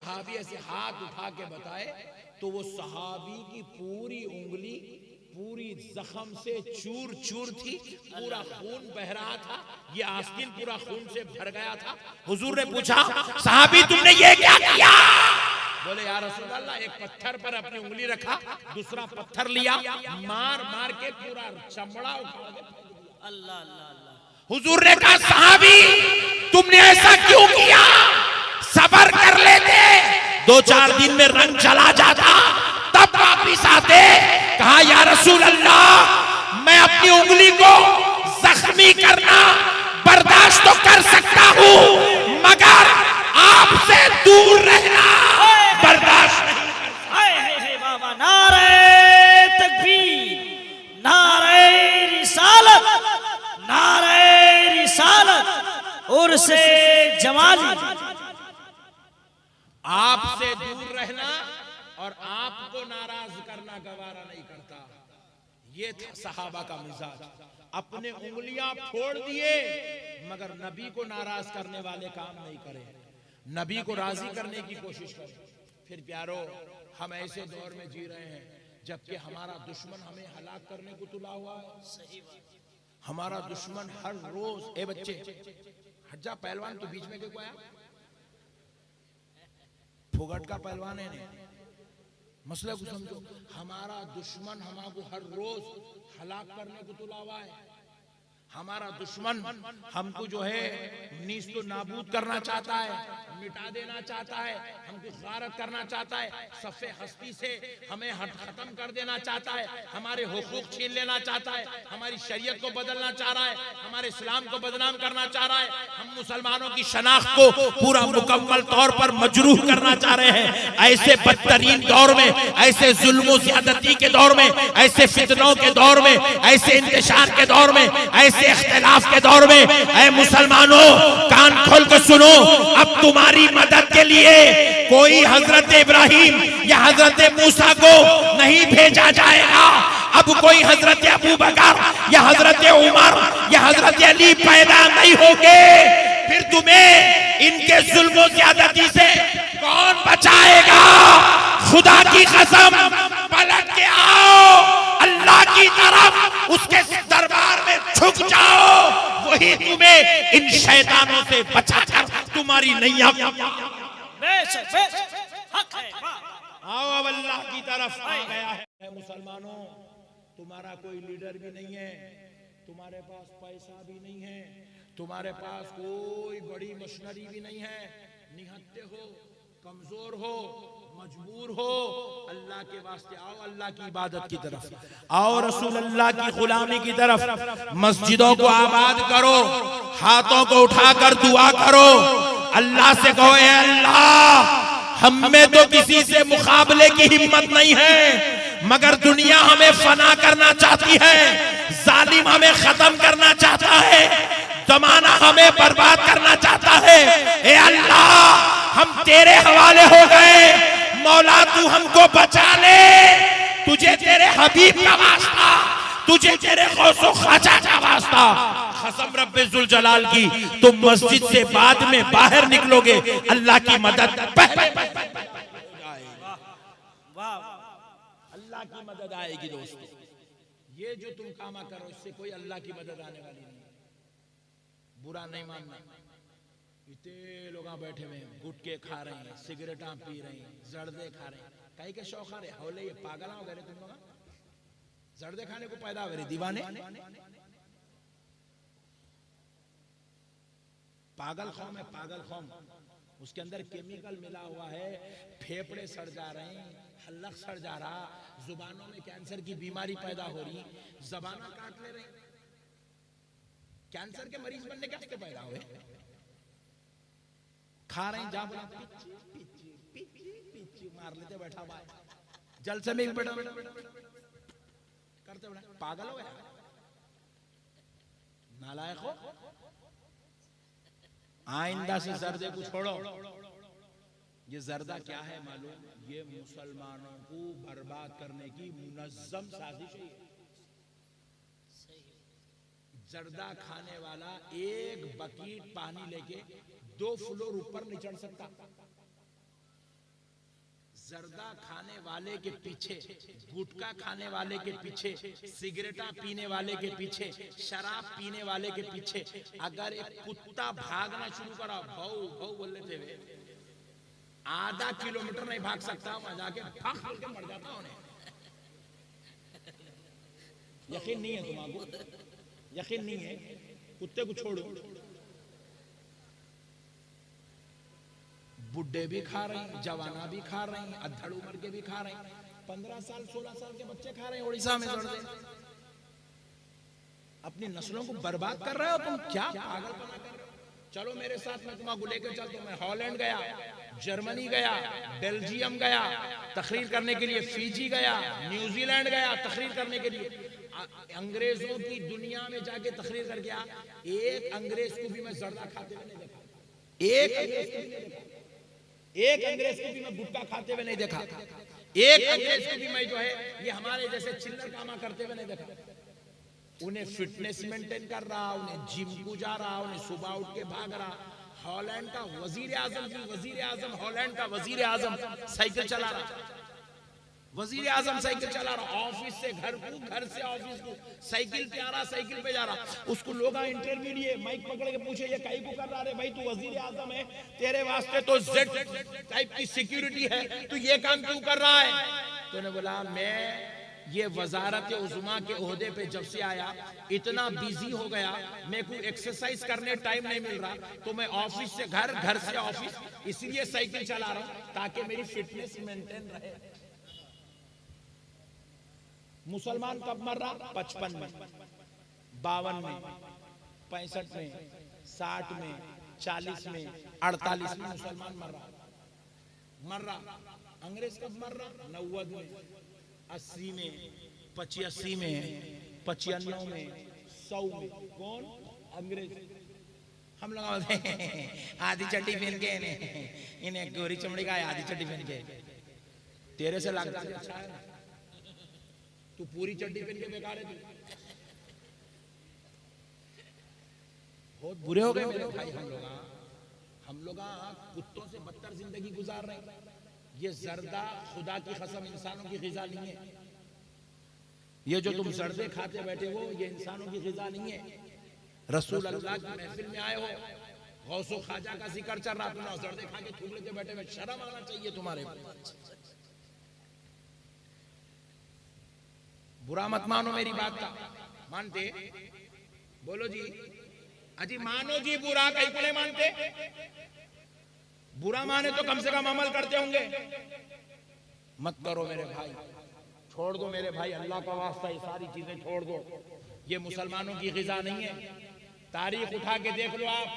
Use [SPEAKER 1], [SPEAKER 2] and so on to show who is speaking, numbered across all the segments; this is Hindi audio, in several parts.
[SPEAKER 1] सहाबी ऐसे हाथ उठा के बताए तो वो सहाबी की पूरी उंगली पूरी जख्म से चूर चूर थी, पूरा खून बह रहा था, ये आस्तीन पूरा खून से भर गया था। हुजूर ने पूछा, सहाबी तुमने ये क्या किया? बोले या रसूल अल्लाह, एक पत्थर पर अपनी उंगली रखा, दूसरा पत्थर लिया, मार मार के पूरा चमड़ा उखाड़ के अल्लाह अल्लाह। हुजूर ने कहा, सहाबी तुमने ऐसा क्यों किया? सब्र कर लेते, 2-4 दिन में रंग चला जाता, तब वापिस आते। कहा या रसूल अल्लाह, मैं अपनी उंगली को जख्मी करना बर्दाश्त तो कर सकता हूं, मगर आपसे दूर रहना बर्दाश्त नहीं।
[SPEAKER 2] बाबा नारे तकबीर, नारे रिसालत, नारे रिसालत और से जमाली।
[SPEAKER 1] आपसे दूर रहना और आपको नाराज करना गवारा नहीं करता। ये था सहाबा का मिजाज। अपने उंगलियां फोड़ दिए मगर नबी को नाराज करने वाले काम नहीं करे, नबी को राजी करने की कोशिश करे। फिर प्यारो, हम ऐसे दौर में जी रहे हैं जबकि हमारा दुश्मन हमें हलाक करने को तुला हुआ है। सही बात। हमारा दुश्मन हर रोज, ए बच्चे हट जा, पहलवान तो बीच में क्यों आया? फुगट का पहलवान है ने, मसले को समझो। हमारा दुश्मन हमको हर रोज हलाक करने को तुला हुआ है। हमारा दुश्मन हमको जो है नीस तो नाबूद करना चाहता है, मिटा देना चाहता है, हमको गारत करना चाहता है, सफ़े हस्ती से हमें खत्म कर देना चाहता है, हमारे हुकूक छीन लेना चाहता है, हमारी शरीयत को बदलना चाह रहा है, हमारे इस्लाम को बदनाम करना चाह रहा है, हम मुसलमानों की शनाख्त को पूरा मुकम्मल तौर पर मजरूह करना चाह रहे हैं। ऐसे बदतरीन दौर में, ऐसे जुल्म ज़्यादती के दौर में, ऐसे फितनों के दौर में, ऐसे इंतशार के दौर में, ऐसे इख्तिलाफ के दौर में, ऐ मुसलमानों कान खोल कर सुनो, अब तुम्हारी मदद के लिए कोई हजरत इब्राहिम या हजरत मूसा को नहीं भेजा जाएगा। अब कोई हजरत अबू बकर या हजरत उमर या हजरत अली पैदा नहीं होंगे। फिर तुम्हें इनके जुल्म ज़्यादती से कौन बचाएगा? खुदा की कसम, पलट के आओ अल्लाह की तरफ, उसके दरबार में झुक जाओ, वही तुम्हें इन शैतानों से बचाकर तुम्हारी नैया। आओ अब अल्लाह की तरफ आ गया है। मुसलमानों, तुम्हारा कोई लीडर भी नहीं है, तुम्हारे पास पैसा भी नहीं है, तुम्हारे पास कोई बड़ी मशीनरी भी नहीं है, निहत्ते हो, कमजोर हो, मजबूर हो, अल्लाह के वास्ते आओ अल्लाह की इबादत की तरफ, आओ रसूल अल्लाह की गुलामी की तरफ। मस्जिदों को आबाद करो, हाथों को उठाकर दुआ करो, अल्लाह से कहो, ए अल्लाह, हम में तो किसी से मुकाबले की हिम्मत नहीं है, मगर दुनिया हमें फना करना चाहती है, जालिम हमें खत्म करना चाहता है, जमाना हमें बर्बाद करना चाहता है। ए अल्लाह, हम तेरे हवाले हो गए, मौला तू हमको बचा ले, तुझे तेरे हबीब का वास्ता, तुझे तेरे गौसो ख्वाजा का वास्ता, कसम रब्बे जुल जलाल की, तुम मस्जिद से बाद में बाहर निकलोगे, अल्लाह की मदद अल्लाह की मदद आएगी। दोस्तों, ये जो तुम कामा करो इससे कोई अल्लाह की मदद आने वाली नहीं। बुरा नहीं मानना, इतने लोग बैठे हुए हैं, गुटके खा रहे हैं, सिगरेटा पी रहे हैं, जर्दे खा रहे हैं, कहीं के शौक खा रहे हौले, ये पागल हो गए तुम लोग, जर्दे खाने को पैदा हो गए दीवाने, पागल कौम है, पागल कौम, उसके अंदर केमिकल मिला हुआ है, फेफड़े सड़ जा रहे हैं, हल्क सड़ जा रहा, जुबानों में कैंसर की बीमारी पैदा हो रही, जबाना काट ले रहे, कैंसर के मरीज बनने के हफ्ते पैदा हुए, खा रहे हैं, जा बोला पिच्ची पिच्ची पिच्ची पिच्ची मार लेते, बैठा हुआ जलसे में भी बैठा करते बैठा, पागल हो गया, नालायक हो। आइंदा से जर्दे को छोड़ो। ये जर्दा क्या है मालूम? ये मुसलमानों को बर्बाद करने की मुनज़्ज़म साजिश है। जर्दा खाने वाला एक बकीट पानी लेके 2 फ्लोर ऊपर नहीं चढ़ सकता। जर्दा खाने वाले के पीछे, गुटखा खाने वाले के पीछे, सिगरेटा पीने वाले के पीछे, शराब पीने वाले के पीछे अगर एक कुत्ता भागना शुरू करा, भाऊ भाऊ बोल लेते हुए, आधा किलोमीटर नहीं भाग सकता, वहां जाके भाग बोल के मर जाता उन्हें। यकीन नहीं है तुम्हारा? यकीन नहीं है? कुत्ते को छोड़ो, बुढ़े भी खा रहे हैं, जवाना भी खा रहे हैं, अधड़ उम्र के भी खा रहे हैं, 15 साल 16 साल के बच्चे खा रहे हैं उड़ीसा में। अपनी नस्लों को बर्बाद कर रहे हो तुम, क्या पागलपना कर रहे हो? चलो मेरे साथ, मैं तुम्हारा लेकर चलता हूं। मैं हॉलैंड गया, जर्मनी गया, बेल्जियम गया तकरीर करने के लिए, फिजी गया, न्यूजीलैंड गया तकरीर करने के लिए, अंग्रेजों की दुनिया में जाके तकरीर कर गया। एक अंग्रेज को भी मैं जर्दा खाते हुए नहीं देखा, एक अंग्रेज को भी नहीं देखा, एक अंग्रेज को भी मैं गुटखा खाते हुए नहीं देखा, एक अंग्रेज को भी मैं जो है ये हमारे जैसे चिल्लर कामा करते हुए नहीं देखा। उन्हें फिटनेस मेंटेन कर रहा, उन्हें जिम को जा रहा, उन्हें सुबह उठ के भाग रहा। हॉलैंड का वजीर आजम हॉलैंड का वजीर आजम साइकिल चला रहा, वजीर आजम साइकिल चला रहा, ऑफिस से घर को, घर से ऑफिस को साइकिल पे आ रहा, साइकिल पे जा रहा। उसको लोग इंटरव्यू लिए, माइक पकड़ के पूछे ये काहे को कर रहा है भाई, तू वजीर आजम है, तेरे वास्ते तो जेड टाइप की सिक्योरिटी है, तू ये काम क्यों कर रहा है? तो उन्होंने बोला मैं ये वजारत उज़्मा के ओहदे पे जब से आया इतना बिजी हो गया, मेरे को एक्सरसाइज करने टाइम नहीं मिल रहा, तो मैं ऑफिस से घर, घर से ऑफिस, इसलिए साइकिल चला रहा हूं ताकि मेरी फिटनेस मेंटेन रहे। मुसलमान कब मर रहा? 55 में, 52 में, 65 में, 60 में, 40 में, 48 में मुसलमान मर रहा। अंग्रेज कब मर रहा? 90 में, 80 में, 85 में, 95 में, 100 में। कौन? अंग्रेज। हम लोग आधी चड्डी पहन के इन्हें गोरी चमड़ी का आधी चड्डी पहन के, तेरे से लगता है अच्छा है, तू पूरी चड्डी पहन के बेकार है। तू बहुत बुरे हो गए मेरे भाई। हम लोग कुत्तों से बदतर जिंदगी गुजार रहे हैं। ये जर्दा खुदा की कसम इंसानों की ग़िज़ा नहीं है। ये जो तुम जर्दे खाते बैठे हो ये इंसानों की ग़िज़ा नहीं है। रसूल अल्लाह की महफिल में आए हो, गौसो ख्वाजा का जिक्र चल रहा, तुम जर्दे खा के थूक लेते बैठे, में शर्म आना चाहिए तुम्हारे को। बुरा मत मानो मेरी बात का, मानते? बोलो जी, अजी मानो जी, बुरा कहीं को नहीं मानते? बुरा माने तो कम से कम अमल करते होंगे। मत करो मेरे भाई, छोड़ दो मेरे भाई, अल्लाह का वास्ता ये सारी चीजें छोड़ दो। ये मुसलमानों की ग़िज़ा नहीं है। तारीख उठा के देख लो आप,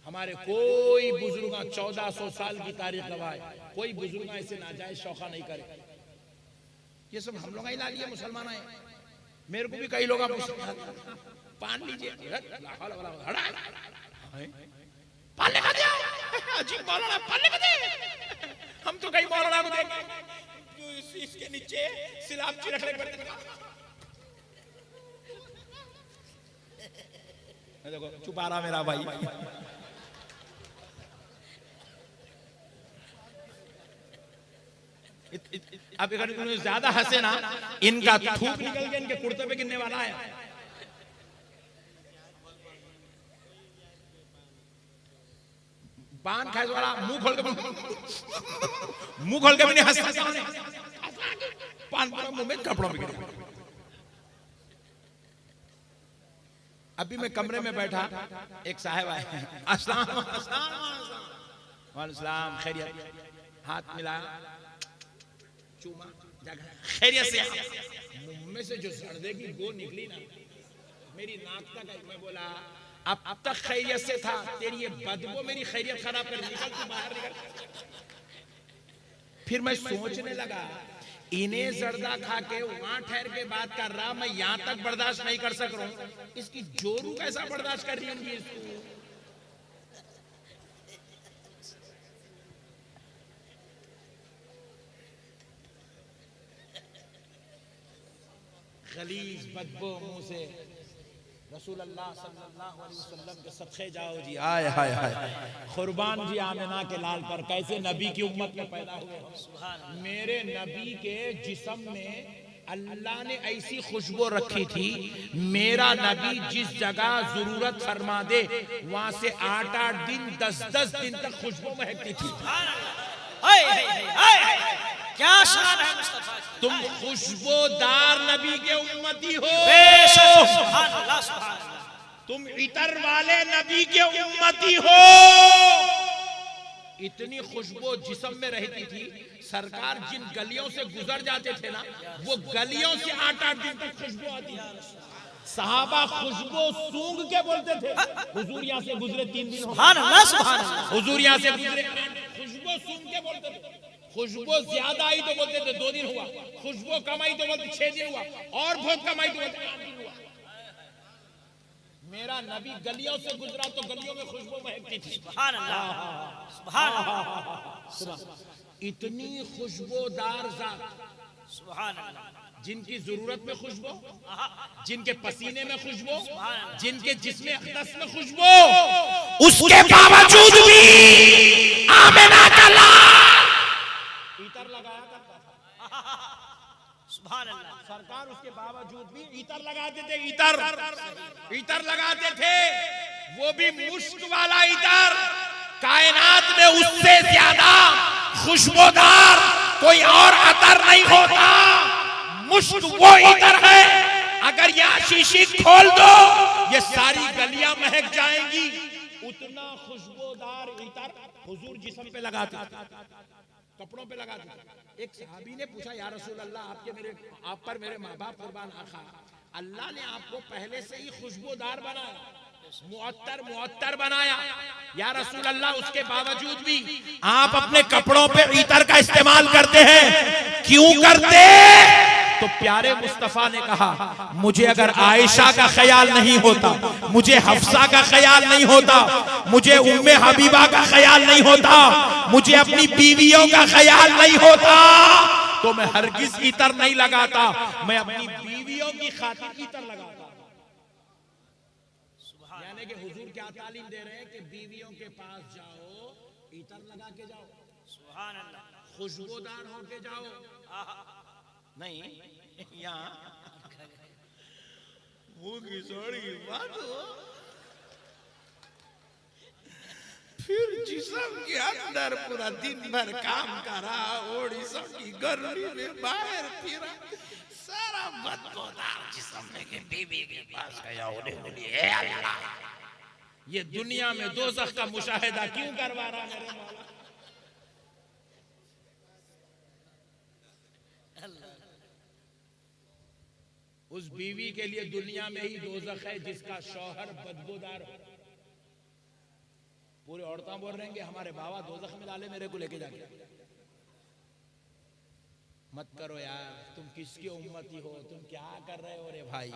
[SPEAKER 1] हमारे कोई बुजुर्ग 1400 साल की तारीख गवाह है, कोई बुजुर्ग ऐसे नाजायज शौका नहीं करे। ये सब हम लोग ही ला लिए मुसलमान है। मेरे को भी कई लोग पान लीजिए, पालने का दिया, अजीब मौलाना पालने का दे। हम तो कई मौलाना को देखे इसके नीचे सिलाब रखने पड़ते। देखो छुपा रहा मेरा भाई। अब अगर ज्यादा हंसे ना, इनका थूक निकल के इनके कुर्ते पे गिरने वाला है। पान खाए वाला मुंह खोल के भी नहीं हंसता। पान पूरा मुंह में, कपड़ों में गिरा। अभी मैं कमरे में बैठा, एक साहब आए, अस्सलाम वालेकुम, खैरियत, हाथ मिलाया, चूमा, खैरियत से। मुंह में से जो जर्दे की बो निकली ना, मेरी नाक तक आई। मैं बोला अब तक खैरियत से था, तेरी ये बदबू मेरी खैरियत खराब कर, निकल तू बाहर निकल। फिर मैं सोचने लगा, इन्हें जर्दा खा के वहां ठहर के बात कर रहा, मैं यहां तक बर्दाश्त नहीं कर सक रहा हूं, इसकी जोरू कैसा बर्दाश्त कर रही होंगी इसको। गलीज बदबू मुंह से, रसूल अल्लाह सल्लल्लाहु अलैहि वसल्लम के सदक़े जाओ जी। आय हाय हाय, कुर्बान जी आमिना के लाल पर, कैसे नबी की उम्मत में पैदा हुए। मेरे नबी के जिस्म में अल्लाह ने ऐसी खुशबू रखी थी, मेरा नबी जिस जगह जरूरत फरमा दे वहां से 8-8 दिन 10-10 दिन तक खुशबू महकती थी।
[SPEAKER 2] क्या शान है मुस्तफा की।
[SPEAKER 1] तुम खुशबूदार नबी के उम्मती हो,
[SPEAKER 2] सुभान अल्लाह, सुभान अल्लाह।
[SPEAKER 1] तुम इतर वाले नबी के उम्मती हो। इतनी खुशबू जिस्म में रहती थी, सरकार जिन गलियों से गुजर जाते थे ना, वो गलियों से 8-8 दिन तक खुशबू आती। सहाबा खुशबू सूंघ के बोलते थे, हुजूर यहाँ से गुजरे 3 दिन,
[SPEAKER 2] सुभान अल्लाह, सुभान अल्लाह।
[SPEAKER 1] हुजूर यहाँ से गुजरे, खुशबू सूंघ के बोलते थे। खुशबू ज्यादा आई तो बोलते थे 2 दिन हुआ, खुशबू कम आई तो बोलते 6 दिन हुआ, और बहुत कम आई तो बोलते 8 दिन हुआ। मेरा नबी गलियों से गुजरा तो गलियों में खुशबू महकती थी।
[SPEAKER 2] सुभान अल्लाह, सुभान अल्लाह।
[SPEAKER 1] इतनी खुशबूदार जात,
[SPEAKER 2] सुभान अल्लाह,
[SPEAKER 1] जिनकी जरूरत में खुशबू, जिनके पसीने में खुशबू, जिनके जिस्म अक़दस में खुशबू, उसके बावजूद भी आमिना का लाल इतर लगाया करता था।
[SPEAKER 2] सुभान अल्लाह।
[SPEAKER 1] सरकार उसके बावजूद भी इतर लगाते थे, इतर लगाते थे, वो भी मुश्क वाला इतर। कायनात में उससे ज्यादा खुशबूदार कोई और अतर नहीं होता। मुश्क वो इतर है, अगर यह शीशी खोल दो ये सारी गलियां महक जाएंगी। उतना खुशबूदार इतर हुजूर जिस्म पे लगाते, कपड़ों पे लगाते। एक सहाबी ने पूछा, या रसूल अल्लाह, आप पर मेरे माँ बाप कुर्बान आखा, अल्लाह ने आपको पहले से ही खुशबूदार बनाया, मुअत्तर बनाया, या रसूल अल्लाह, उसके बावजूद भी आप अपने कपड़ों पे इतर का इस्तेमाल करते हैं, क्यों करते? तो प्यारे मुस्तफा ने कहा, मुझे अगर आयशा का ख्याल नहीं होता, मुझे हफ्सा का ख्याल नहीं होता, मुझे उम्मे हबीबा का ख्याल नहीं होता, मुझे अपनी बीवियों का ख्याल नहीं होता, तो मैं हरगिज इतर नहीं लगाता। मैं अपनी बीवियों की खातिर इतर लगाता। यानी कि हुजूर क्या तालीम दे रहे हैं कि बीवियों के पास जाओ, इतर लगा के जाओ,
[SPEAKER 2] सुभान अल्लाह,
[SPEAKER 1] खुशबूदार होके जाओ। नहीं यहाँ मुंह की सोड़ी बात हो, फिर जिस्म के अंदर पूरा दिन भर काम करा, ओडिशा की गर्मी में बाहर फिरा, सारा बदबूदार जिस्म में के बीवी के पास गया होने बोलिए, अल्लाह ये दुनिया में दोज़ख का मुशाहिदा क्यों करवा रहा मेरे मौला? उस बीवी के लिए दुनिया में ही दोज़ख है जिसका शौहर बदबूदार हो। पूरे औरतें बोल रहे हैं हमारे बाबा दोज़ख में डाले, मेरे को लेके जाके। मत करो यार, तुम किसकी उम्मती हो, तुम क्या कर रहे हो रे भाई?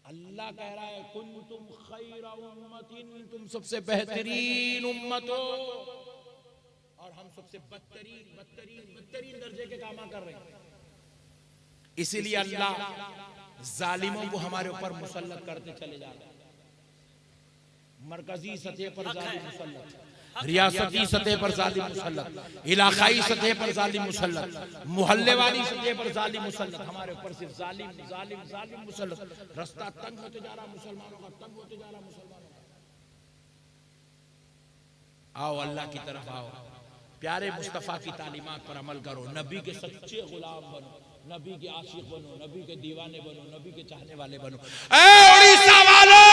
[SPEAKER 1] अल्लाह कह रहा है, कुंतुम खैरा उम्मतिन, तुम सबसे बेहतरीन उम्मत हो, और हम सबसे बदतरीन दर्जे के काम कर रहे हैं। इसीलिए अल्लाह जालिमों को हमारे ऊपर मुसल्लत करते चले जा रहे हैं। मरकजी सतह पर जालिम मुसल्लत, रियासती सतह पर जालिम मुसल्लत, इलाकाई सतह पर जालिम मुसल्लत, मोहल्ले वाली सतह पर जालिम मुसल्लत। हमारे ऊपर सिर्फ जालिम जालिम जालिम मुसल्लत। रास्ता तंग होते जा रहा मुसलमानों का, तंग होते जा रहा मुसलमानों का। आओ अल्लाह की तरफ आओ, प्यारे मुस्तफा की तालीमात पर अमल करो, नबी के सच्चे गुलाम बनो, नबी के आशिक बनो, नबी के दीवाने बनो, नबी के चाहने वाले बनो। उड़ीसा वालों,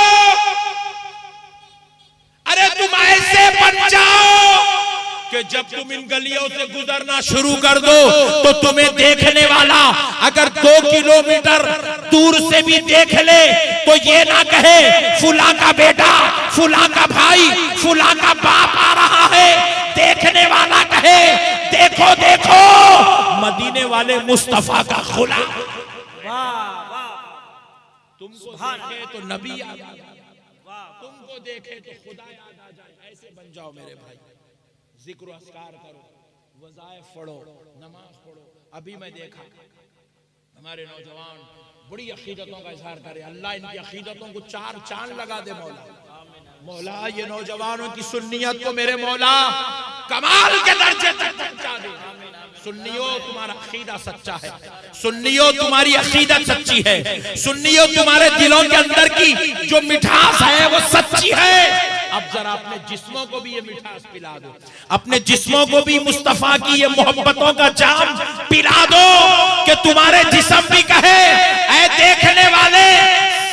[SPEAKER 1] अरे तुम ऐसे बन जाओ कि जब तुम इन गलियों से गुजरना शुरू कर दो तो तुम्हें देखने वाला अगर 2 किलोमीटर दूर से भी देख ले तो ये ना कहे फुला का बेटा, फुला का भाई, फुला का बाप आ रहा है। देखने वाला कहे, देखो देखो मदीने वाले मुस्तफा का खुला। तुमको देखे तो नबी याद आ जाए, तुमको देखे तो खुदा याद आ जाए। ऐसे बन जाओ मेरे भाई। जिक्र अस्कार करो, वज़ाइफ पढ़ो, नमाज पढ़ो। अभी मैं देखा हमारे नौजवान बड़ी अकीदतों का इजहार करे, अल्लाह इनकी अकीदतों को चार चांद लगा दे। मौला मौला ये नौजवानों की सुन्नियत को मेरे मौला कमाल के दर्जे तक पहुंचा दे। सुन्नियों तुम्हारा अकीदा सच्चा है, सुन्नियों तुम्हारी अकीदत सच्ची है, सुन्नियों तुम्हारे दिलों के अंदर की जो मिठास है वो सच्ची है। अब जरा अपने जिस्मों को भी ये मिठास पिला दो, अपने जिस्मों को भी मुस्तफा की ये मोहब्बतों का जाम पिला दो कि तुम्हारे जिस्म भी कहे ऐ देखने वाले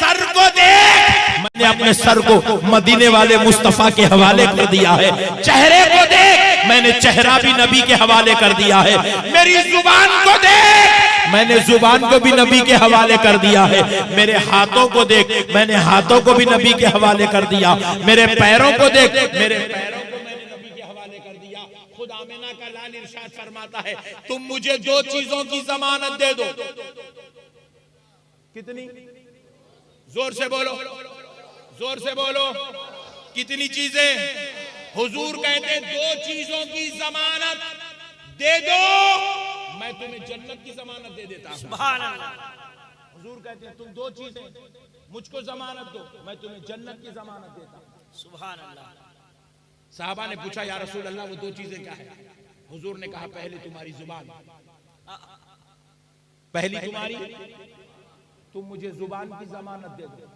[SPEAKER 1] सर को देख। मैंने अपने सर को मदीने वाले मुस्तफा के हवाले कर दिया है, चेहरे को देख मैंने चेहरा भी नबी के हवाले कर दिया है, मेरी जुबान को देख मैंने जुबान को भी नबी के हवाले कर दिया है, मेरे हाथों को देख मैंने हाथों को भी नबी के हवाले कर दिया, मेरे पैरों को देख मेरे पैरों को मैंने नबी के हवाले कर दिया। खुद आमिना का लाल इरशाद फरमाता है तुम मुझे दो चीजों की जमानत दे दो। कितनी? जोर से बोलो, जोर से बोलो, कितनी चीजें? हुजूर कहते दो चीजों की जमानत दे दो मैं तुम्हें जन्नत की जमानत दे देता हूं।
[SPEAKER 2] सुभान अल्लाह।
[SPEAKER 1] हुजूर कहते हैं तुम दो चीजें मुझको जमानत दो मैं तुम्हें जन्नत की जमानत देता हूं।
[SPEAKER 2] सुभान अल्लाह।
[SPEAKER 1] साहबा ने पूछा या रसूल अल्लाह वो दो चीजें क्या है? हुजूर ने कहा पहले तुम्हारी जुबान, पहली तुम्हारी, तुम मुझे जुबान की जमानत दे दो,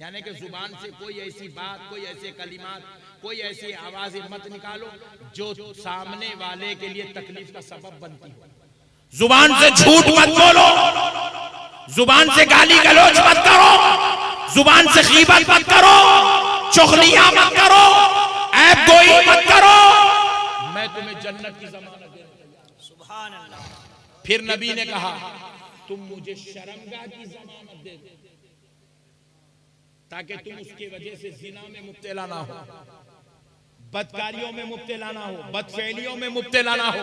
[SPEAKER 1] यानी कि जुबान से कोई ऐसी बात, कोई ऐसे कलिमात, कोई ऐसी आवाजें मत निकालो जो सामने वाले के लिए तकलीफ का सबब बनती हो। जुबान से झूठ मत बोलो, जुबान से गाली गलौज मत करो, जुबान से गीबत मत करो, चुगलियां मत करो, ऐब गोई मत करो, मैं तुम्हें जन्नत की जमानत दे दूंगा।
[SPEAKER 2] सुभान अल्लाह।
[SPEAKER 1] फिर नबी ने कहा तुम मुझे शर्मगाह की जमानत दे दो ताकि तुम उसकी वजह से जिना में मुब्तला ना हो, बदकारियों में मुब्तला ना हो, बदफेलियों में मुब्तला ना हो।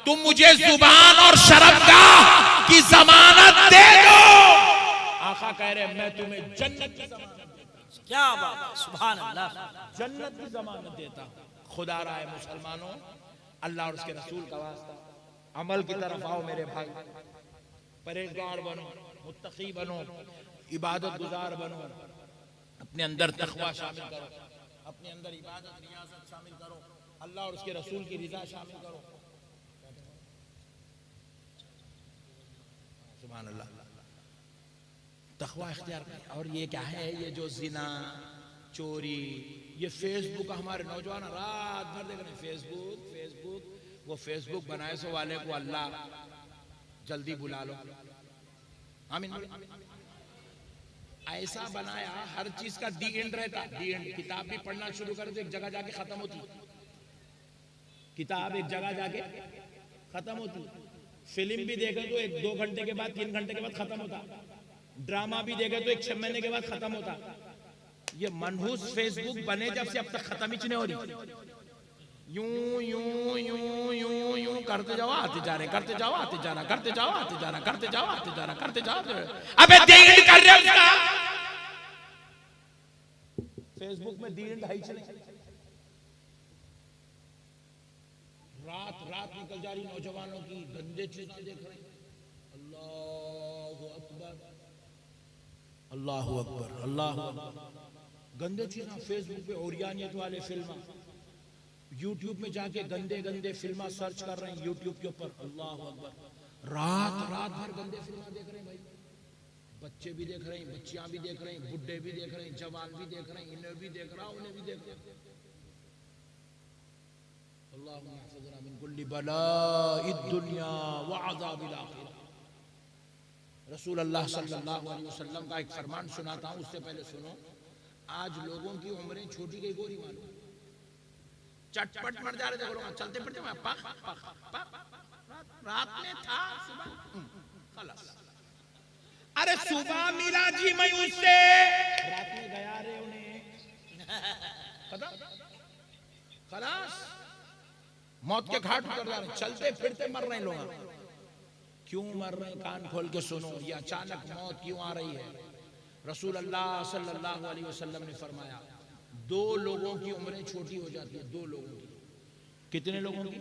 [SPEAKER 1] तुम मुझे जुबान और शर्मगाह की जमानत दे दो। आका कह रहे मैं तुम्हें जन्नत की जमानत देता हूं।
[SPEAKER 2] क्या बात, सुभान अल्लाह।
[SPEAKER 1] जन्नत की जमानत देता हूं। खुदा रहा है मुसलमानों, अल्लाह और उसके रसूल का वास्ता, अमल की तरफ आओ मेरे भाई, परहेजगार बनो, मुत्तकी बनो, इबादत गुजार बनो, अपने अंदर तकवा शामिल करो, अपने अंदर इबादत रियाजत शामिल करो, अल्लाह और उसके रसूल की रिजा शामिल करो। सुभान अल्लाह। तकवा इख्तियार करें। और ये क्या है, ये जो जिना, चोरी, ये फेसबुक, हमारे नौजवान रात भर देख रहे हैं फेसबुक फेसबुक। वो फेसबुक बनाए सो वाले को अल्लाह जल्दी बुला लो, आमीन। ऐसा बनाया हर चीज का डी एंड रहता, डी एंड। किताब भी पढ़ना शुरू कर दो एक जगह जाके खत्म होती, किताब एक जगह जाके खत्म होती, फिल्म भी देखे तो 1-2 घंटे के बाद, 3 घंटे के बाद खत्म होता, ड्रामा भी देखे तो 1-6 महीने के बाद खत्म होता। ये मनहूस फेसबुक बने जब से अब तक खत्म ही नहीं हो रही। यूं यूं यूं यूं यूं करते जाओ आते जा रहे, करते जाओ आते जा रहा, करते जाओ आते जा रहा, करते जाओ आते जा रहा, करते जाओ। अबे दीन कर रहे उसका फेसबुक में दीन ढाई चले। रात रात निकल जा रही नौजवानों की, गंदे चीजें देख रहे। अल्लाहु अकबर, अल्लाहु अकबर, अल्लाहु अकबर। गंदे चीजें फेसबुक पे, ओरियानियत वाले फिल्म, यूट्यूब में जाके गंदे गंदे फिल्म सर्च कर रहे हैं यूट्यूब के ऊपर। अल्लाहु अकबर। रात रात भर गंदे फिल्म देख रहे हैं भाई। बच्चे भी देख रहे हैं, बच्चियां भी देख रहे हैं, बुढ़े भी देख रहे हैं, जवान भी देख रहे हैं, इन्हें भी देख रहा, उन्हें भी देख रहे हैं। अल्लाहुम्मा हफ़िज़ना मिन कुल्ली बलाइद दुनिया व अज़ाबिल आखिरह। रसूल अल्लाह सल्लल्लाहु अलैहि वसल्लम का एक फरमान सुनाता हूं, उससे पहले सुनो। आज लोगों की उम्रें छोटी गई, गोरी मालूम, चटपट मर जा रहे थे लोग, चलते फिरते रात में था, सुबह खलास। अरे सुबह मिला जी मैं उससे, रात में गया रे उन्हें पता, खलास मौत के घाट उतर जा रहे, चलते फिरते मर रहे लोग। क्यों मर रहे हैं? कान खोल के सुनो, ये अचानक मौत क्यों आ रही है? रसूल अल्लाह सल्लल्लाहु अलैहि वसल्लम ने फरमाया 2 लोगों की उम्रें छोटी हो जाती है। 2 लोगों की। कितने लोगों की?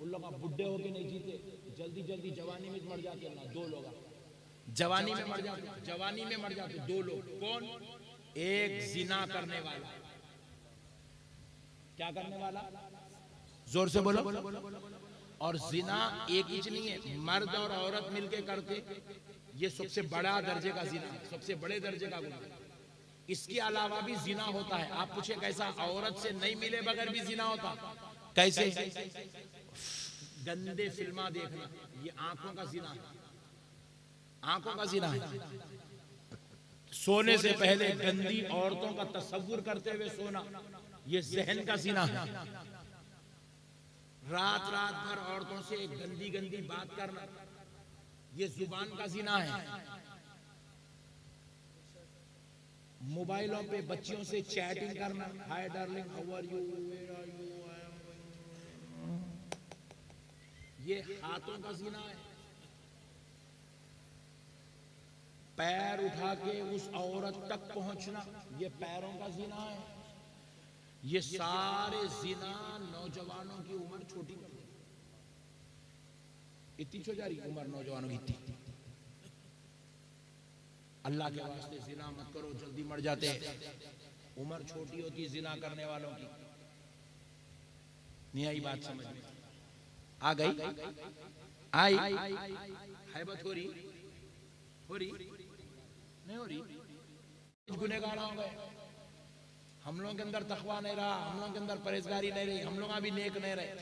[SPEAKER 1] उन लोग बुढ़े होके नहीं जीते, जल्दी जल्दी जवानी में मर जाते अल्लाह, 2 लोग जवानी में मर जाते, जवानी में मर जाते 2 लोग। कौन? एक जिना करने वाला। क्या करने वाला? जोर से बोलो। और जिना एक ही नहीं है, मर्द और औरत मिलके करते, ये सबसे बड़ा दर्जे का जिना, सबसे बड़े दर्जे का गुनाह। इसके अलावा भी जिना होता है। आप पूछे कैसा? औरत से नहीं मिले बगैर भी जिना होता। कैसे? गंदे फिल्मा देखना, ये आंखों का जिना है, आंखों का जिना है। सोने से पहले गंदी औरतों का तस्वुर करते हुए सोना, ये ज़हन का जिना है। रात रात भर औरतों से गंदी गंदी बात करना, ये जुबान का जिना है। मोबाइलों पे बच्चियों से चैटिंग करना, hi darling, how are you, where are you, ये हाथों का जिना है। पैर उठा के उस औरत तक पहुंचना, ये पैरों का जिना है। ये सारे जिना नौजवानों की उम्र छोटी कर देती, इतनी छो जा रही उम्र नौजवानों की इतनी। अल्लाह के वास्ते जिना मत करो, जल्दी मर जाते हैं। उम्र छोटी होती जिना करने वालों की। नहीं आई बात समझ में? आ गई? आई? हैबत हो रही? हो रही? नहीं हो रही? गुनहगार हो गए, हम लोगों के अंदर तकवा नहीं रहा, हम लोगों के अंदर परहेजगारी नहीं रही, हम लोग अभी नेक नहीं रहे।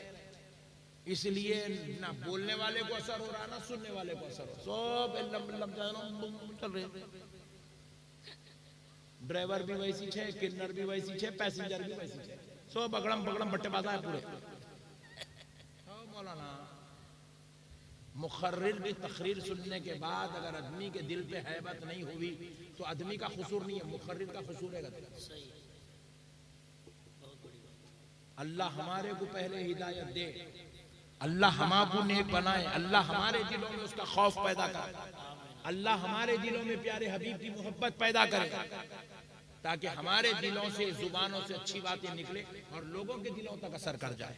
[SPEAKER 1] इसलिए ना बोलने वाले को असर हो रहा, ना सुनने वाले को असर हो, सब चल रहे। ड्राइवर भी वैसी छे, किन्नर भी वैसी छे, पैसेंजर भी वैसी छे, सब बगड़म बगड़म बट्टेबाजा है पूरे। मौलाना मुखर्रिर की तकरीर सुनने के बाद अगर आदमी के दिल पे हैबत नहीं हुई तो आदमी का कसूर नहीं है, मुखर्रिर का कसूर है। अल्लाह हमारे को पहले हिदायत दे, अल्लाह हमारे नेक बनाए, अल्लाह हमारे दिलों में उसका खौफ पैदा करे, अल्लाह हमारे दिलों में प्यारे हबीब की मोहब्बत पैदा करे, ताकि हमारे दिलों से, जुबानों से अच्छी बातें निकले और लोगों के दिलों तक असर कर जाए।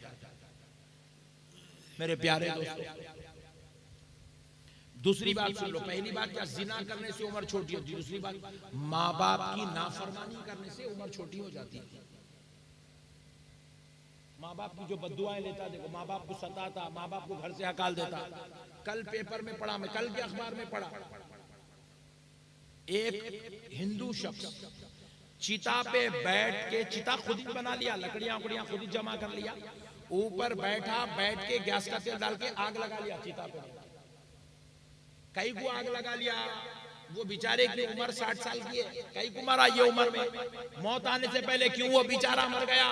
[SPEAKER 1] मेरे प्यारे दोस्तों, दूसरी बात सुन लो। पहली बात क्या? जिना करने से उम्र छोटी होती है। दूसरी बात, माँ बाप की नाफरमानी करने से उम्र छोटी हो जाती है। माँ बाप की जो बद्दुआएं लेता, देखो माँ बाप को सताता, माँ बाप को घर से हकाल देता। कल पेपर में पढ़ा, मैं कल के अखबार में पढ़ा, एक हिंदू शख्स चिता पे बैठ के, चिता खुद ही बना लिया, लकड़ियां उकड़ियां खुद ही जमा कर लिया, ऊपर बैठा, बैठ के गैस का तेल डाल के आग लगा लिया चिता पे। कई को आग लगा लिया, वो बेचारे की उम्र 60 साल की है, कई को मरा ये उम्र में, मौत आने से पहले क्यों वो बेचारा मर गया?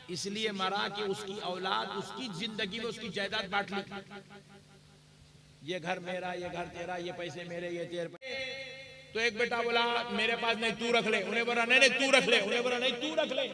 [SPEAKER 1] इसलिए मरा कि उसकी औलाद उसकी जिंदगी में उसकी जायदाद बांट ली। ये घर मेरा, ये घर तेरा, ये पैसे मेरे, ये तेरे। तो एक बेटा बोला मेरे पास नहीं, तू रख ले। उन्हें बोला नहीं नहीं तू रख ले, उन्हें बोला नहीं तू रख ले।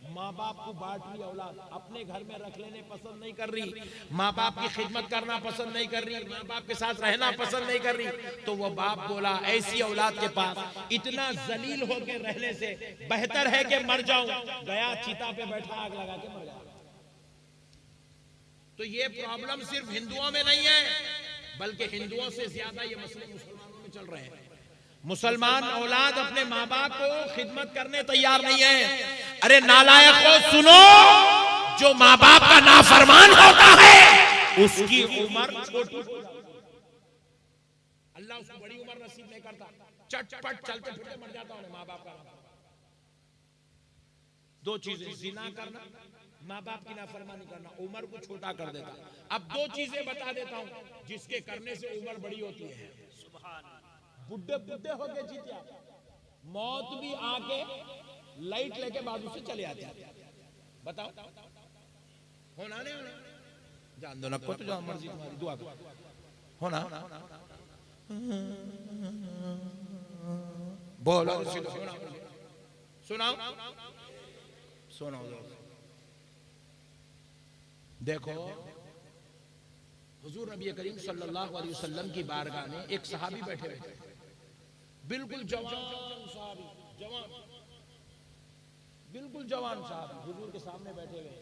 [SPEAKER 1] माँ बाप को बांट ली औलाद, अपने घर में रख लेने पसंद नहीं कर रही, माँ बाप की खिदमत करना पसंद नहीं कर रही, माँ बाप के साथ रहना पसंद नहीं कर रही। तो वो बाप बोला ऐसी औलाद के पास इतना जलील होकर रहने से बेहतर है कि मर जाऊं। गया चिता पे बैठा, आग लगा के मर गया। तो ये प्रॉब्लम सिर्फ हिंदुओं में नहीं है, बल्कि हिंदुओं से ज्यादा ये मसले मुसलमानों में चल रहे हैं। मुसलमान औलाद अपने माँ बाप को खिदमत करने तैयार नहीं है। अरे नालायकों सुनो, जो माँ बाप का नाफरमान होता है उसकी उम्र छोटी, अल्लाह उसको बड़ी उम्र नसीब नहीं करता, चटपट चलते फिरते मर जाता है माँ बाप का। दो चीजें, जिना करना, माँ बाप की नाफरमानी करना, उम्र को छोटा कर देता। अब दो चीजें बता देता हूं जिसके करने से उम्र बड़ी होती है। बुढ़े बुढ़े होके जीते, मौत भी आके लाइट लेके बाजू से चले आते हैं। बताओ होना नहीं होना? जान दो ना को, तो जान मर्जी तुम्हारी, दुआ करो होना। बोलो सुनाओ सुनाओ। देखो हुजूर नबी करीम सल्लल्लाहु अलैहि वसल्लम की बारगाह में एक सहाबी बैठे हुए थे, बिल्कुल जवान साहब, जवान, बिल्कुल जवान साहब हुजूर के सामने बैठे हुए।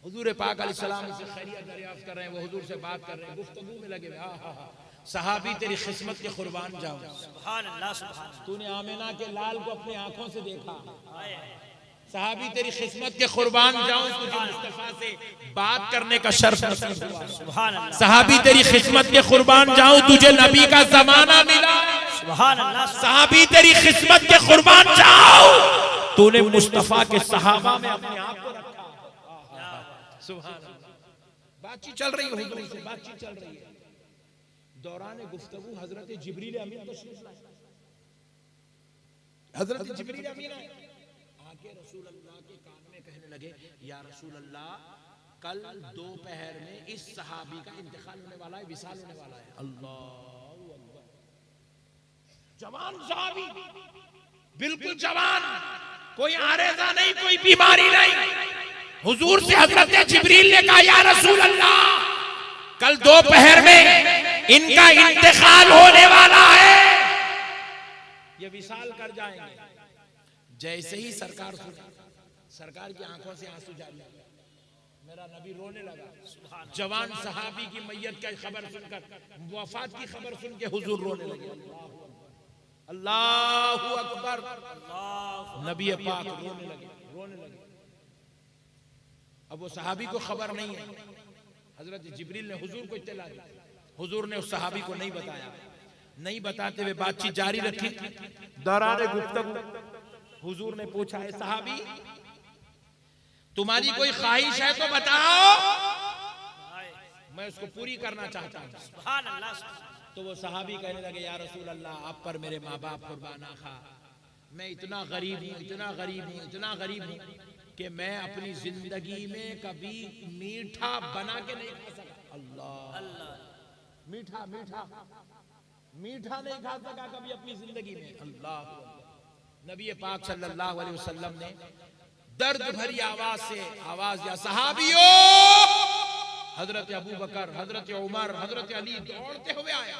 [SPEAKER 1] हुजूर पाक अलैहिस्सलाम से खैरियत दरियाफ्त कर रहे हैं, वो हुजूर से बात कर रहे हैं, गुफ्तगू में लगे। सहाबी तेरी खिस्मत के कुर्बान जाऊं,
[SPEAKER 2] सुभान अल्लाह, सुभान
[SPEAKER 1] तूने आमिना के लाल को अपनी आंखों से देखा,
[SPEAKER 2] अल्लाह।
[SPEAKER 1] सहाबी तेरी खिस्मत के कुर्बान जाऊं, तुझे मुस्तफा से बात करने का शर्फ नसीब हुआ।
[SPEAKER 2] सुभान अल्लाह,
[SPEAKER 1] सहाबी तेरी खिस्मत के कुर्बान जाऊं, तुझे नबी का जमाना मिला।
[SPEAKER 2] सुभान अल्लाह,
[SPEAKER 1] सहाबी तेरी खिस्मत के कुर्बान जाऊं, तूने मुस्तफा के सहाबा में अपने आप को रखा। सुभान अल्लाह। बातचीत चल रही है, हुजूर से बातचीत चल रही है। दौरान गुफ्तगू हजरत जिब्रील अमीन तशरीफ लाए। हजरत जिब्रील अमीन आए, आके रसूल अल्लाह के कान में कहने लगे, या रसूल अल्लाह, कल दोपहर में इस सहाबी का इंतकाल होने वाला है, विसाल होने वाला है। अल्लाहू अकबर। जवान सहाबी, बिल्कुल जवान, कोई आरेजा नहीं, कोई बीमारी नहीं। हुजूर से हजरत जिब्रील ने कहा, या रसूल अल्लाह, कल दोपहर में इनका इंतकाल होने वाला है, ये विशाल कर जाएंगे। जैसे ही सरकार सुनी, सरकार की आंखों से आंसू जारी, मेरा नबी रोने लगा। जवान सहाबी की मैयत की खबर सुनकर, वफात की खबर सुन के हुजूर रोने लगे। अल्लाहू अकबर। नबी पाक रोने लगे, रोने लगे। अब वो सहाबी को खबर नहीं है, हजरत जिब्रील ने हुजूर को इत्तला दी। हुजूर ने उस सहाबी को नहीं बताया, नहीं बताते हुए बातचीत जारी रखी। दौरान गुफ्तगू हुजूर ने पूछा, है सहाबी, तुम्हारी कोई ख्वाहिश है तो बताओ, मैं उसको पूरी करना चाहता हूं।
[SPEAKER 2] सुभान अल्लाह।
[SPEAKER 1] तो वो सहाबी कहने लगे, या रसूल अल्लाह, आप पर मेरे माँ बाप कुर्बान खा, मैं इतना गरीब हूँ, इतना गरीब हूँ, इतना गरीब हूँ कि मैं अपनी जिंदगी में कभी मीठा बना के नहीं खा सका। अल्लाह
[SPEAKER 2] अल्लाह,
[SPEAKER 1] मीठा मीठा मीठा नहीं खा सका कभी अपनी जिंदगी में। अल्लाह। नबी पाक सल्लल्लाहु अलैहि वसल्लम ने दर्द भरी आवाज से आवाज दिया, सहाबियों। हजरत अबू बकर, हजरत उमर, हजरत अली दौड़ते हुए आया,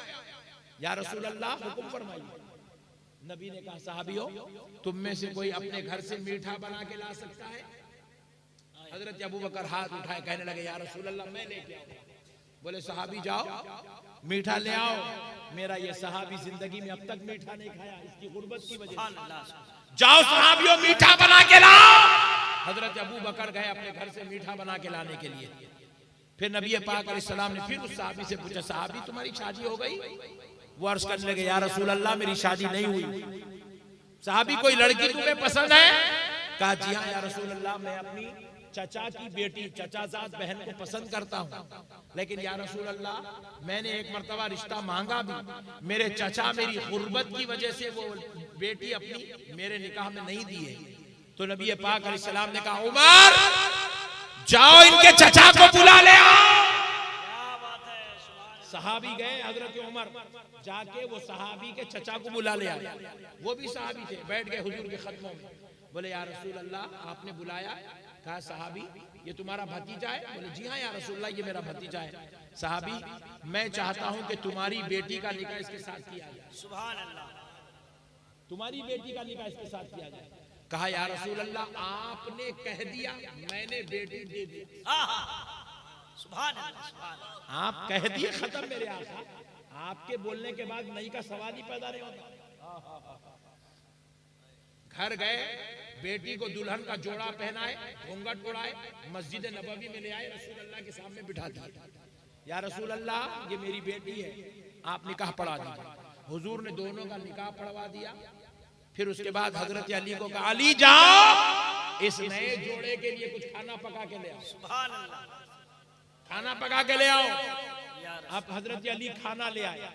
[SPEAKER 1] या रसूल अल्लाह, हुक्म फरमाइए। नबी ने कहा, सहाबियों, तुम में से कोई अपने घर से मीठा बना के ला सकता है? हजरत अबू बकर हाथ उठाए, कहने लगे, या रसूल अल्लाह, मैं लेके आऊं। बोले, सहाबी जाओ, मीठा ले आओ। मेरा ये सहाबी जिंदगी में अब तक मीठा नहीं खाया, इसकी गुर्बत की वजह से। जाओ सहाबियों, मीठा बना के लाओ। हजरत अबू बकर गए अपने घर से मीठा बना के लाने के लिए। फिर नबी पाक अलैहिस्सलाम ने फिर उस सहाबी से पूछा, सहाबी, तुम्हारी शादी हो गई? वो अर्ज करने लगे, या रसूल अल्लाह, मेरी शादी नहीं हुई। सहाबी, कोई लड़की तुम्हें पसंद है? कहा, जी हाँ या रसूल अल्लाह, मैं अपनी चचा की बेटी, चचाजाद बहन को पसंद करता हूँ, लेकिन या रसूल अल्लाह, मैंने एक मर्तबा रिश्ता मांगा भी, मेरे चचा मेरी गुर्बत की वजह से वो बेटी अपनी मेरे निकाह में नहीं दी है। तो नबी पाक अलैहिस्सलाम ने कहा, उमर, जाओ इनके चचा को बुला ले आओ। सहाबी गए, हजरत उमर जाके वो सहाबी के चचा को बुला ले आए। वो भी सहाबी थे, बैठ गए हुजूर के खत्मों में। बोले, या रसूल अल्लाह, आपने बुलाया? कहा, सहाबी, ये तुम्हारा भतीजा है? बोले, जी हाँ या रसूल अल्लाह, ये मेरा भतीजा है। सहाबी, मैं चाहता हूं कि तुम्हारी बेटी का निकाह इसके साथ किया जाए। सुभान अल्लाह। तुम्हारी बेटी का निकाह इसके साथ किया जाए। कहा, या रसूल अल्लाह, आपने कह दिया, मैंने बेटी दे दी।
[SPEAKER 2] सुभान अल्लाह,
[SPEAKER 1] आप कह दिए, खत्म मेरे आका। आपके बोलने के बाद नई का सवाल ही पैदा नहीं होता। घर गए, बेटी को दुल्हन का जोड़ा पहनाए, घूंघट उड़ाए, मस्जिद नबवी में ले आए, रसूल अल्लाह के सामने बिठा दिया। या रसूल अल्लाह, ये मेरी बेटी है, आप निकाह पढ़ा दीजिए। हुजूर ने दोनों का निकाह पढ़वा दिया। फिर उसके बाद हजरत अली को कहा, अली जाओ, इस नए जोड़े के लिए कुछ खाना पका के ले आओ।
[SPEAKER 2] सुभान अल्लाह,
[SPEAKER 1] खाना पका के ले आओ। अब हजरत अली खाना ले आए,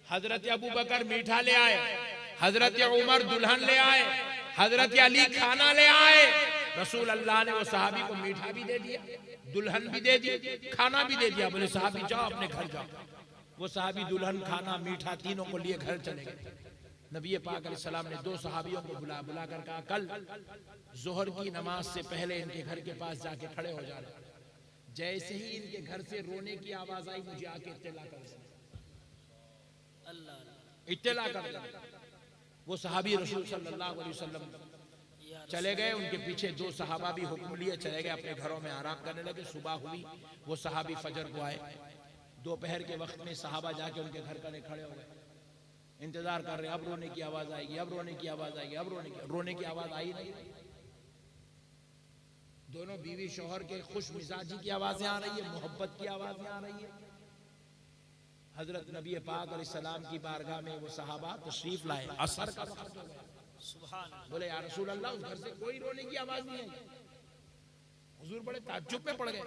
[SPEAKER 1] हजरत अबू बकर मीठा ले आए, हजरत उमर दुल्हन ले आए, हजरत अली खाना ले आए। रसूल अल्लाह ने वो सहाबी को मीठा भी दे दिया, दुल्हन भी दे दी, खाना भी दे दिया। बोले, सहाबी जाओ, अपने घर जाओ। वो सहाबी दुल्हन, खाना, मीठा तीनों को लिए घर चले गए। नबी पाक अलैहिस्सलाम ने दो सहाबियों को बुला कर कहा, कल जोहर की नमाज से पहले इनके घर के पास जाके खड़े हो जाना। जैसे ही इनके घर से रोने की आवाज आई, मुझे आके इत्तला कर देना, इत्तला कर देना। वो सहाबी रसूल सल्लल्लाहु अलैहि वसल्लम चले गए। उनके पीछे 2 सहाबा भी हुक्म लिए चले गए, अपने घरों में आराम करने लगे। सुबह हुई, वो सहाबी फजर को आए। दोपहर के वक्त में सहाबा जाके उनके घर का खड़े हो गए, इंतजार कर रहे, अब रोने की आवाज आएगी, अब रोने की आवाज आएगी, अब रोने की आवाज आई नहीं। दोनों बीवी शौहर के खुश मिजाजी की आवाजें आ रही है, मोहब्बत की आवाजें आ रही है। हजरत नबी पाक अलैहिस्सलाम की बारगाह में वो सहाबा तशरीफ लाए। असर का वक्त हो गया। बोले या रसूल अल्लाह, उस घर से कोई रोने की आवाज नहीं आई। हुजूर बड़े ताज्जुब में पड़ गए।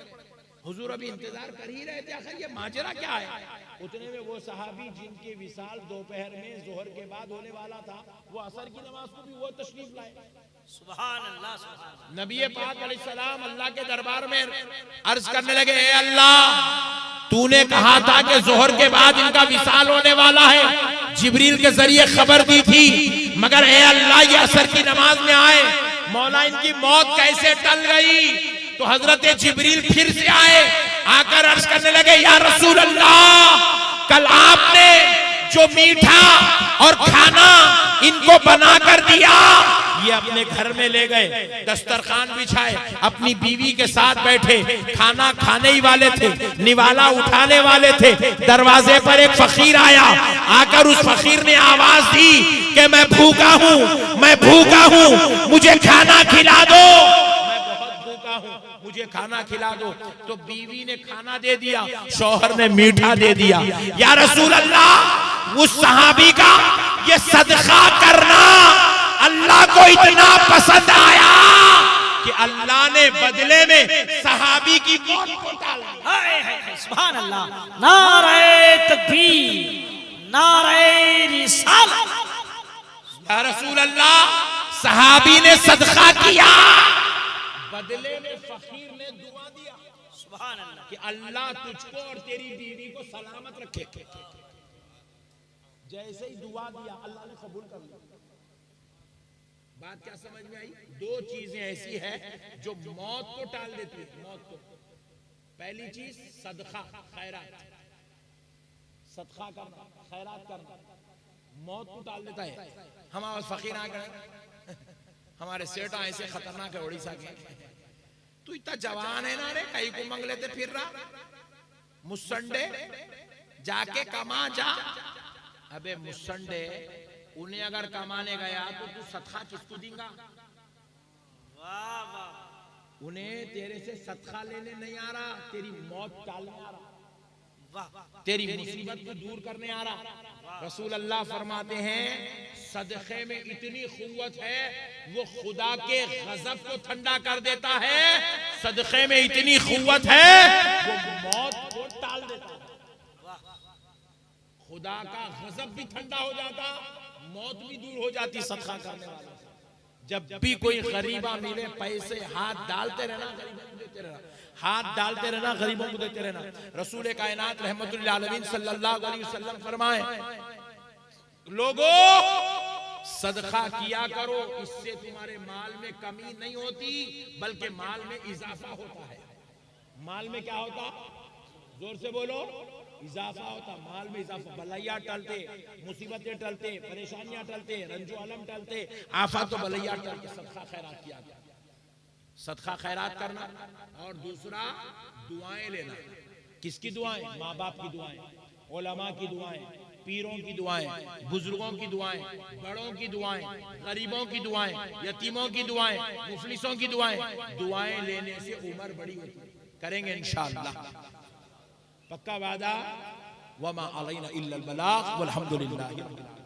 [SPEAKER 1] हुजूर अभी इंतजार कर ही रहे थे, आखिर ये माजरा क्या है। उतने में वो सहाबी जिनके विसाल दोपहर में जोहर के बाद होने वाला था, वो असर की नमाज को भी वो तशरीफ लाए।
[SPEAKER 2] सुभान अल्लाह, सुभान अल्लाह।
[SPEAKER 1] नबी पाक अलैहिस्सलाम अल्लाह के दरबार में अर्ज करने लगे, ए अल्लाह, तूने कहा था कि जोहर के बाद इनका विसाल होने वाला है, जिब्रील के जरिए खबर दी थी, मगर ए अल्लाह ये असर की नमाज में आए, मौला इनकी मौत कैसे टल गई। तो हजरत जिब्रील फिर से आए, आकर अर्ज करने लगे, या रसूल अल्लाह, कल आपने जो मीठा और खाना इनको बना कर दिया, ये अपने घर में ले गए, दस्तरखान बिछाए, अपनी बीवी के साथ बैठे, खाना खाने ही वाले थे, निवाला उठाने वाले थे। दरवाजे पर एक फकीर आया, आकर उस फकीर ने आवाज दी कि मैं भूखा हूँ, मैं भूखा हूँ, मुझे खाना खिला दो, मैं बहुत भूखा हूँ, मुझे खाना खिला दो। तो बीवी ने खाना दे दिया, शौहर ने मीठा दे दिया। या रसूल अल्लाह, उस सहाबी का ये सदका करना अल्लाह को इतना पसंद आया कि अल्लाह ने बदले में सहाबी की मौत को टाल दिया।
[SPEAKER 2] सुभान अल्लाह, नारे तकबीर, नारे रिसालत।
[SPEAKER 1] या रसूल अल्लाह, सहाबी ने सदका किया, बदले में फकीर ने दुआ दिया,
[SPEAKER 2] सुभान अल्लाह,
[SPEAKER 1] कि अल्लाह तुझको और तेरी बीवी को सलामत रखे। जैसे ही दुआ दिया, अल्लाह ने कबूल कर लिया। बात क्या समझ में आई? 2 चीजें ऐसी है जो मौत को टाल देती है, मौत को। पहली चीज सदका, खैरात, सदका करना, खैरात करना, मौत को टाल देता है। हमारे फकीर आ गए, हमारे सेठा ऐसे खतरनाक है उड़ीसा के, तू इतना जवान है ना रे, कहीं को मंग लेते फिर रहा, मुसंडे जाके कमा जा। अबे मुसंडे, उन्हें अगर कमाने गया तो तू सदका किसको देगा?
[SPEAKER 2] वाह वाह,
[SPEAKER 1] उन्हें तेरे से सदका लेने नहीं आ रहा, तेरी मौत टालने आ रहा,
[SPEAKER 2] वाह,
[SPEAKER 1] तेरी मुसीबत को दूर करने आ रहा। रसूल अल्लाह फरमाते हैं, सदक़े में इतनी क़ुव्वत है, वो खुदा के गज़ब को ठंडा कर देता है। सदक़े में इतनी क़ुव्वत है, वो मौत को टाल देता है। खुदा का गज़ब भी ठंडा हो जाता, मौत भी दूर हो जाती सदका करने वाले से। जब भी कोई गरीबा मिले, पैसे हाथ डालते रहना, गरीबों को देते रहना, हाथ डालते रहना, गरीबों को देते रहना। रसूल कायनात रहमतुल लिल आलमीन सल्लल्लाहु अलैहि वसल्लम फरमाए, लोगों सदका किया करो, इससे तुम्हारे माल में कमी नहीं होती, बल्कि माल में इजाफा होता है। माल में क्या होता? जोर से बोलो, इजाफा होता। माल में इजाफा, भलैया टलते, मुसीबतें टलते, परेशानियां टलते, रंजो अलम टलते, आफत तो भलैया टलते। सदका खैरात किया गया, सदका खैरात करना। और दूसरा, दुआएं लेना। किसकी दुआएं? माँ बाप की दुआएं, उलमा की दुआएं, पीरों की दुआएं, बुजुर्गों की दुआएं, बड़ों की दुआएं, गरीबों की दुआएं, यतीमों की दुआएं, मुफलिसों की दुआएं। दुआएं लेने से उम्र बड़ी होती है। करेंगे इंशाअल्लाह, पक्का वादा। वमा अलैना इल्लल बलाग वल्हम्दुलिल्लाहि रब्बिल आलमीन।